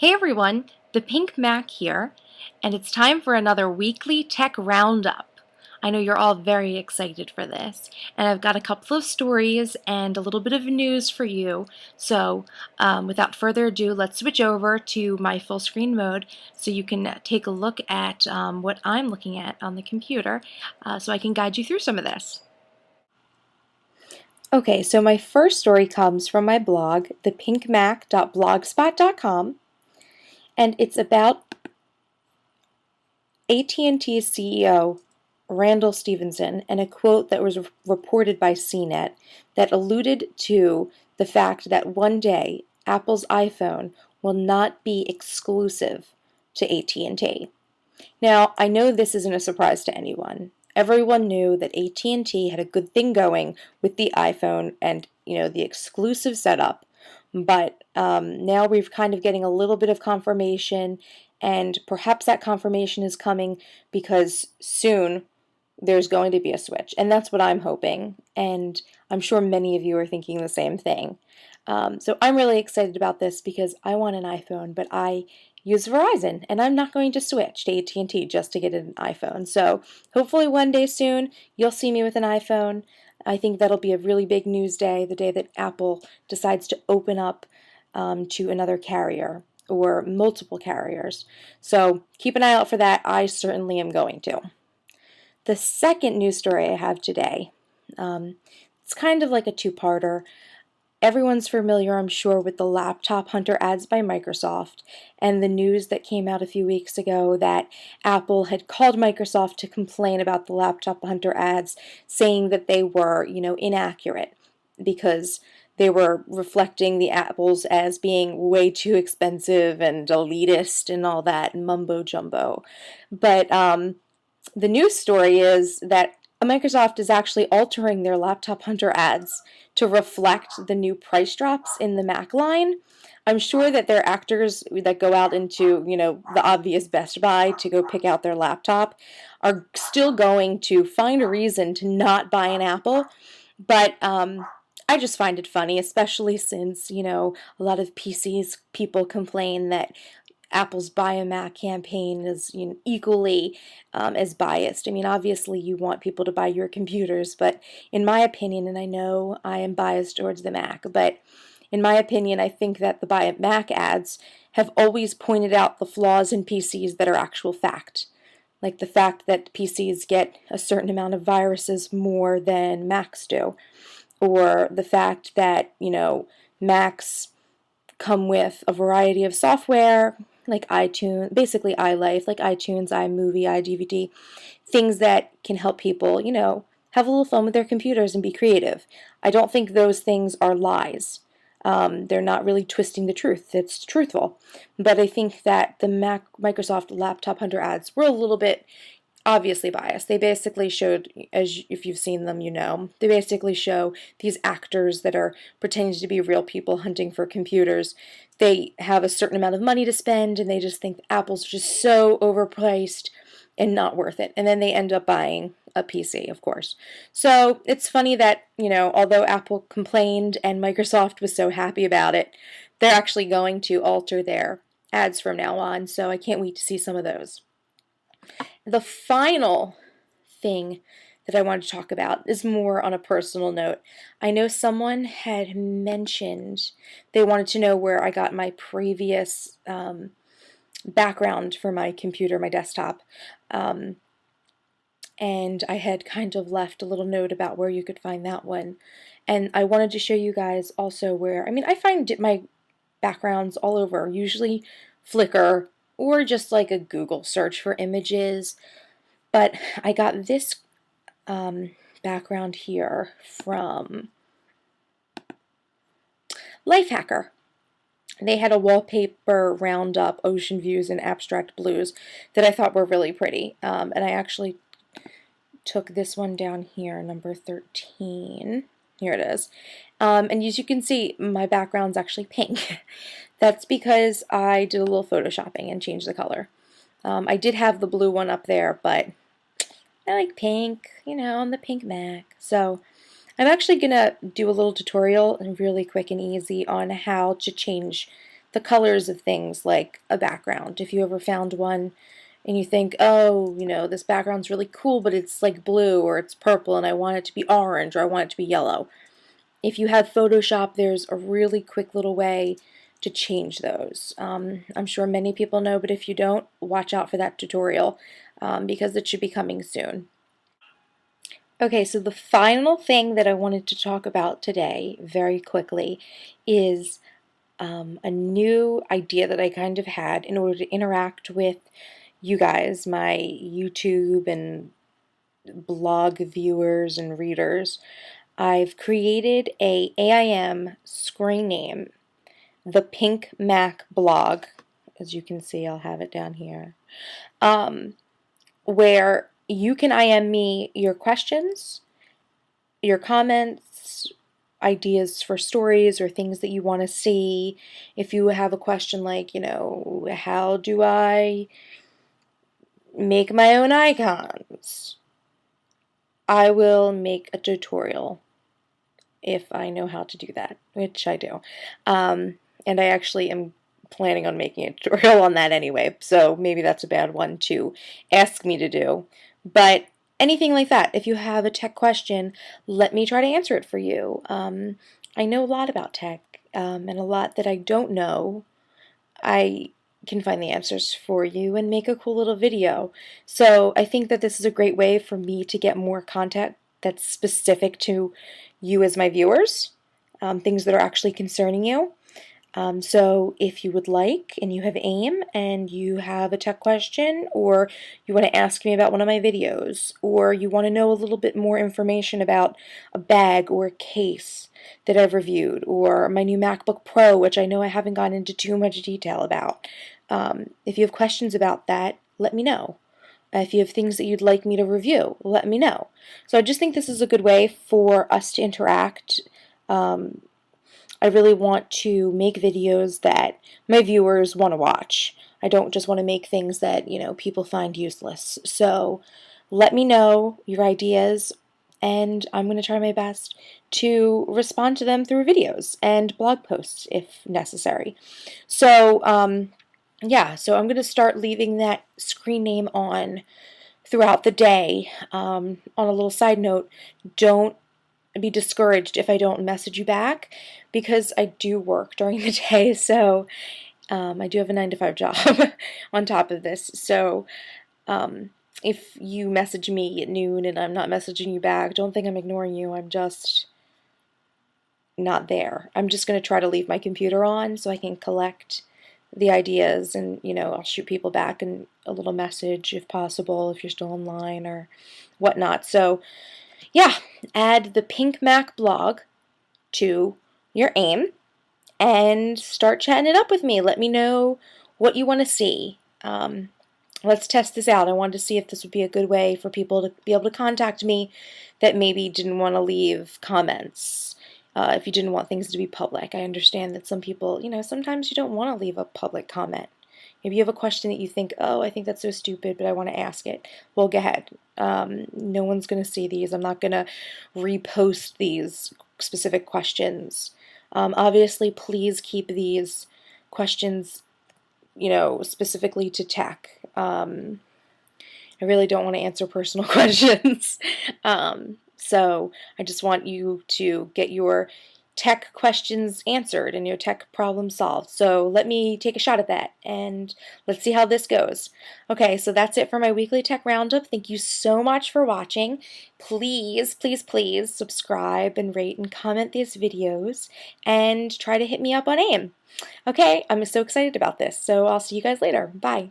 Hey everyone, the Pink Mac here, and it's time for another weekly tech roundup. I know you're all very excited for this, and I've got a couple of stories and a little bit of news for you. So, without further ado, let's switch over to my full screen mode so you can take a look at what I'm looking at on the computer so I can guide you through some of this. Okay, so my first story comes from my blog, ThePinkMac.blogspot.com. And it's about AT&T's CEO, Randall Stephenson, and a quote that was reported by CNET that alluded to the fact that one day Apple's iPhone will not be exclusive to AT&T. Now, I know this isn't a surprise to anyone. Everyone knew that AT&T had a good thing going with the iPhone and, the exclusive setup. But now we're kind of getting a little bit of confirmation, and perhaps that confirmation is coming because soon there's going to be a switch. And that's what I'm hoping. And I'm sure many of you are thinking the same thing. So I'm really excited about this because I want an iPhone, but I use Verizon, and I'm not going to switch to AT&T just to get an iPhone. So hopefully one day soon you'll see me with an iPhone. I think that'll be a really big news day, the day that Apple decides to open up to another carrier or multiple carriers. So keep an eye out for that. I certainly am going to. The second news story I have today, it's kind of like a two-parter. Everyone's familiar, I'm sure, with the laptop hunter ads by Microsoft and the news that came out a few weeks ago that Apple had called Microsoft to complain about the laptop hunter ads, saying that they were, inaccurate because they were reflecting the Apples as being way too expensive and elitist and all that mumbo jumbo. But the news story is that Microsoft is actually altering their laptop hunter ads to reflect the new price drops in the Mac line. I'm sure that their actors that go out into, the obvious Best Buy to go pick out their laptop are still going to find a reason to not buy an Apple. But I just find it funny, especially since, a lot of PCs people complain that Apple's Buy a Mac campaign is equally as biased. I mean, obviously you want people to buy your computers, but in my opinion, and I know I am biased towards the Mac, but in my opinion, I think that the Buy a Mac ads have always pointed out the flaws in PCs that are actual fact. Like the fact that PCs get a certain amount of viruses more than Macs do, or the fact that, Macs come with a variety of software like iTunes, basically iLife, like iTunes, iMovie, iDVD, things that can help people, have a little fun with their computers and be creative. I don't think those things are lies. They're not really twisting the truth. It's truthful. But I think that the Microsoft Laptop Hunter ads were a little bit obviously biased. They basically showed, as if you've seen them, they basically show these actors that are pretending to be real people hunting for computers. They have a certain amount of money to spend, and they just think Apple's just so overpriced and not worth it. And then they end up buying a PC, of course. So it's funny that, although Apple complained and Microsoft was so happy about it, they're actually going to alter their ads from now on. So I can't wait to see some of those. The final thing that I wanted to talk about is more on a personal note. I know someone had mentioned they wanted to know where I got my previous background for my computer, my desktop. And I had kind of left a little note about where you could find that one. And I wanted to show you guys also where, I find my backgrounds all over, usually Flickr, or just like a Google search for images. But I got this background here from Lifehacker. They had a wallpaper Roundup, ocean views, and abstract blues that I thought were really pretty. And I actually took this one down here, number 13. Here it is. And as you can see, my background's actually pink. That's because I did a little photoshopping and changed the color. I did have the blue one up there, but I like pink, I'm the Pink Mac. So I'm actually going to do a little tutorial, and really quick and easy, on how to change the colors of things like a background. If you ever found one and you think, oh, this background's really cool, but it's like blue or it's purple and I want it to be orange or I want it to be yellow. If you have Photoshop, there's a really quick little way to change those. I'm sure many people know, but if you don't, watch out for that tutorial because it should be coming soon. Okay, so the final thing that I wanted to talk about today, very quickly, is a new idea that I kind of had in order to interact with you guys, my YouTube and blog viewers and readers. I've created a AIM screen name, ThePinkMacBlog. As you can see, I'll have it down here, where you can IM me your questions, your comments, ideas for stories or things that you want to see. If you have a question like, how do I make my own icons? I will make a tutorial if I know how to do that, which I do. And I actually am planning on making a tutorial on that anyway, so maybe that's a bad one to ask me to do. But anything like that, if you have a tech question, let me try to answer it for you. I know a lot about tech, and a lot that I don't know, I can find the answers for you and make a cool little video. So I think that this is a great way for me to get more content that's specific to you as my viewers, things that are actually concerning you. So if you would like and you have AIM and you have a tech question, or you want to ask me about one of my videos, or you want to know a little bit more information about a bag or a case that I've reviewed, or my new MacBook Pro, which I know I haven't gone into too much detail about. If you have questions about that, let me know. If you have things that you'd like me to review, let me know. So I just think this is a good way for us to interact. I really want to make videos that my viewers want to watch. I don't just want to make things that, people find useless. So let me know your ideas, and I'm going to try my best to respond to them through videos and blog posts if necessary. So, yeah, so I'm going to start leaving that screen name on throughout the day. On a little side note, don't be discouraged if I don't message you back, because I do work during the day, so I do have a 9-to-5 job on top of this. So if you message me at noon and I'm not messaging you back, don't think I'm ignoring you. I'm just not there. I'm just going to try to leave my computer on so I can collect the ideas, and I'll shoot people back in a little message if possible, if you're still online or whatnot. So yeah, add the Pink Mac blog to your AIM and start chatting it up with me. Let me know what you want to see. Let's test this out. I wanted to see if this would be a good way for people to be able to contact me that maybe didn't want to leave comments. If you didn't want things to be public. I understand that some people, sometimes you don't want to leave a public comment. Maybe you have a question that you think, oh, I think that's so stupid, but I want to ask it. Well, go ahead. No one's going to see these. I'm not going to repost these specific questions. Obviously, please keep these questions, specifically to tech. I really don't want to answer personal questions. So I just want you to get your tech questions answered and your tech problem solved. So let me take a shot at that, and let's see how this goes. Okay, so that's it for my weekly tech roundup. Thank you so much for watching. Please, please, please subscribe and rate and comment these videos, and try to hit me up on AIM. Okay, I'm so excited about this, so I'll see you guys later. Bye.